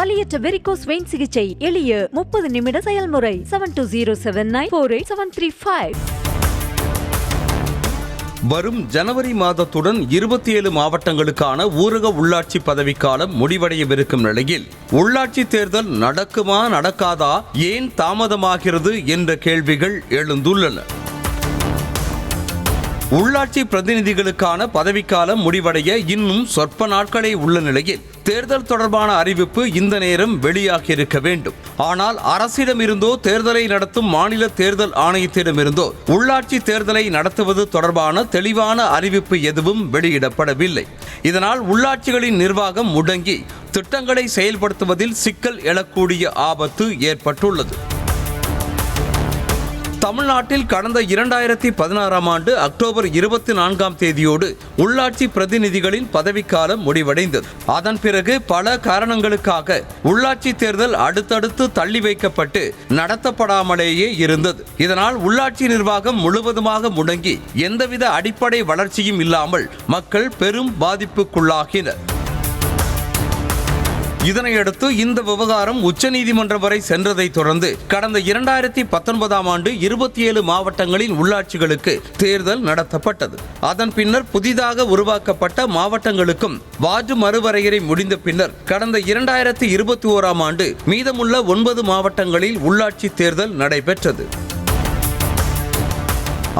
வலியற்ற varicose vein சிகிச்சை எளிய 30 நிமிட செயல்முறை 7207948735. வரும் ஜனவரி மாதத்துடன் 27 மாவட்டங்களுக்கான ஊரக உள்ளாட்சி பதவிக்காலம் முடிவடையவிருக்கும் நிலையில் உள்ளாட்சி தேர்தல் நடக்குமா நடக்காதா, ஏன் தாமதமாகிறது என்ற கேள்விகள் எழுந்துள்ளன. உள்ளாட்சி பிரதிநிதிகளுக்கான பதவிக்காலம் முடிவடைய இன்னும் சொற்ப நாட்களே உள்ள நிலையில் தேர்தல் தொடர்பான அறிவிப்பு இந்த நேரம் வெளியாகியிருக்க வேண்டும். ஆனால் அரசிடமிருந்தோ தேர்தலை நடத்தும் மாநில தேர்தல் ஆணையத்திடமிருந்தோ உள்ளாட்சி தேர்தலை நடத்துவது தொடர்பான தெளிவான அறிவிப்பு எதுவும் வெளியிடப்படவில்லை. இதனால் உள்ளாட்சிகளின் நிர்வாகம் முடங்கி திட்டங்களை செயல்படுத்துவதில் சிக்கல் எழக்கூடிய ஆபத்து ஏற்பட்டுள்ளது. தமிழ்நாட்டில் கடந்த 2016ஆம் ஆண்டு அக்டோபர் 24ஆம் தேதியோடு உள்ளாட்சி பிரதிநிதிகளின் பதவிக்காலம் முடிவடைந்தது. அதன் பிறகு பல காரணங்களுக்காக உள்ளாட்சி தேர்தல் அடுத்தடுத்து தள்ளி வைக்கப்பட்டு நடத்தப்படாமலேயே இருந்தது. இதனால் உள்ளாட்சி நிர்வாகம் முழுவதுமாக முடங்கி எந்தவித அடிப்படை வளர்ச்சியும் இல்லாமல் மக்கள் பெரும் பாதிப்புக்குள்ளாகினர். இதனையடுத்து இந்த விவகாரம் உச்சநீதிமன்றம் வரை சென்றதை தொடர்ந்து கடந்த 2019ஆம் ஆண்டு 27 மாவட்டங்களின் உள்ளாட்சிகளுக்கு தேர்தல் நடத்தப்பட்டது. அதன் பின்னர் புதிதாக உருவாக்கப்பட்ட மாவட்டங்களுக்கும் வார்டு மறுவரையறை முடிந்த பின்னர் கடந்த 2021ஆம் ஆண்டு மீதமுள்ள 9 மாவட்டங்களில் உள்ளாட்சி தேர்தல் நடைபெற்றது.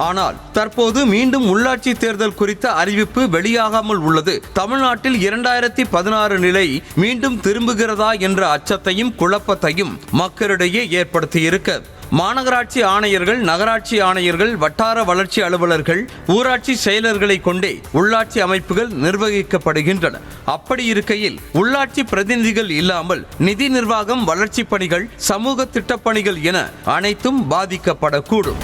ஆனால் தற்போது மீண்டும் உள்ளாட்சி தேர்தல் குறித்த அறிவிப்பு வெளியாகாமல் உள்ளது தமிழ்நாட்டில் 2016 நிலை மீண்டும் திரும்புகிறதா என்ற அச்சத்தையும் குழப்பத்தையும் மக்களிடையே ஏற்படுத்தியிருக்க மாநகராட்சி ஆணையர்கள், நகராட்சி ஆணையர்கள், வட்டார வளர்ச்சி அலுவலர்கள், ஊராட்சி செயலர்களை கொண்டே உள்ளாட்சி அமைப்புகள் நிர்வகிக்கப்படுகின்றன. அப்படி இருக்கையில் உள்ளாட்சி பிரதிநிதிகள் இல்லாமல் நிதி நிர்வாகம், வளர்ச்சி பணிகள், சமூக திட்டப்பணிகள் என அனைத்தும் பாதிக்கப்படக்கூடும்.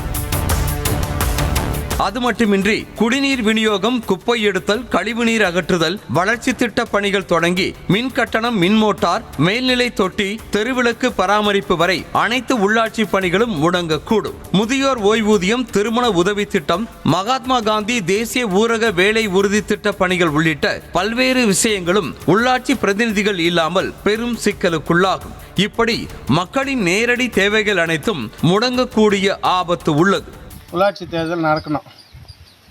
அது மட்டுமின்றி குடிநீர் விநியோகம், குப்பை எடுத்தல், கழிவுநீர் அகற்றுதல், வளர்ச்சி திட்ட பணிகள் தொடங்கி மின் கட்டணம், மின் மோட்டார், மேல்நிலை தொட்டி, தெருவிளக்கு பராமரிப்பு வரை அனைத்து உள்ளாட்சி பணிகளும் முடங்கக்கூடும். முதியோர் ஓய்வூதியம், திருமண உதவி திட்டம், மகாத்மா காந்தி தேசிய ஊரக வேலை உறுதி திட்ட பணிகள் உள்ளிட்ட பல்வேறு விஷயங்களும் உள்ளாட்சி பிரதிநிதிகள் இல்லாமல் பெரும் சிக்கலுக்குள்ளாகும். இப்படி மக்களின் நேரடி தேவைகள் அனைத்தும் முடங்கக்கூடிய ஆபத்து உள்ளது. உள்ளாட்சி தேர்தல்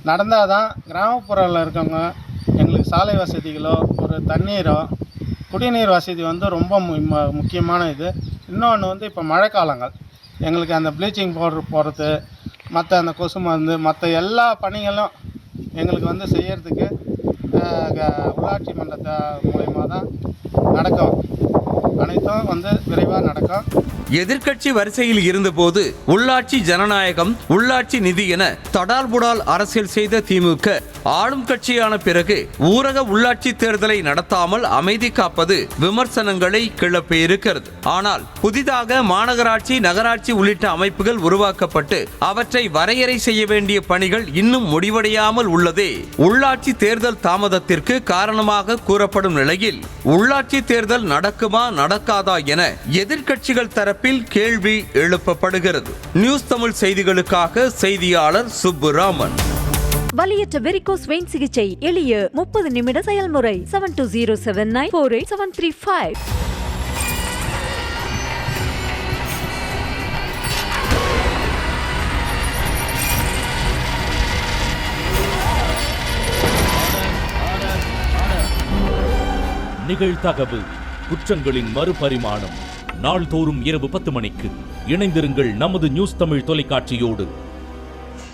நடந்தால் தான் கிராமப்புறத்தில் இருக்கவங்க எங்களுக்கு சாலை வசதிகளோ ஒரு தண்ணீரோ குடிநீர் வசதி ரொம்ப முக்கியமான இது. இன்னொன்று இப்போ மழை காலங்கள் எங்களுக்கு அந்த ப்ளீச்சிங் பவுடர் போடுறது, மற்ற அந்த கொசு மருந்து, மற்ற எல்லா பணிகளும் எங்களுக்கு செய்யறதுக்கு உள்ளாட்சி மன்றத்தை மூலயமா தான் நடக்கும். அனைத்தும் விரைவாக நடக்கும். எதிர்க்கட்சி வரிசையில் இருந்தபோது உள்ளாட்சி ஜனநாயகம், உள்ளாட்சி நிதி என தடால் புடால் அரசியல் செய்த திமுக ஆளும் கட்சியான பிறகு ஊரக உள்ளாட்சி தேர்தலை நடத்தாமல் அமைதி காப்பது விமர்சனங்களை கிளப்பியிருக்கிறது. ஆனால் புதிதாக மாநகராட்சி, நகராட்சி உள்ளிட்ட அமைப்புகள் உருவாக்கப்பட்டு அவற்றை வரையறை செய்ய வேண்டிய பணிகள் இன்னும் முடிவடையாமல் உள்ளதே உள்ளாட்சி தேர்தல் தாமதத்திற்கு காரணமாக கூறப்படும் நிலையில் உள்ளாட்சி தேர்தல் நடக்குமா நடக்காதா என எதிர்க்கட்சிகள் தரப்பில் கேள்வி எழுப்பப்படுகிறது. நியூஸ் தமிழ் செய்திகளுக்காக செய்தியாளர் சுப்புராமன். வலியற்ற வெரிகோஸ் வெயின் சிகிச்சை எளிய 30 நிமிட செயல்முறை 7207948735. நிகழ்தகவு குற்றங்களின் மறுபரிமாணம். நாள்தோறும் இரவு 10 மணிக்கு இணைந்திருங்கள் நமது நியூஸ் தமிழ் தொலைக்காட்சியோடு.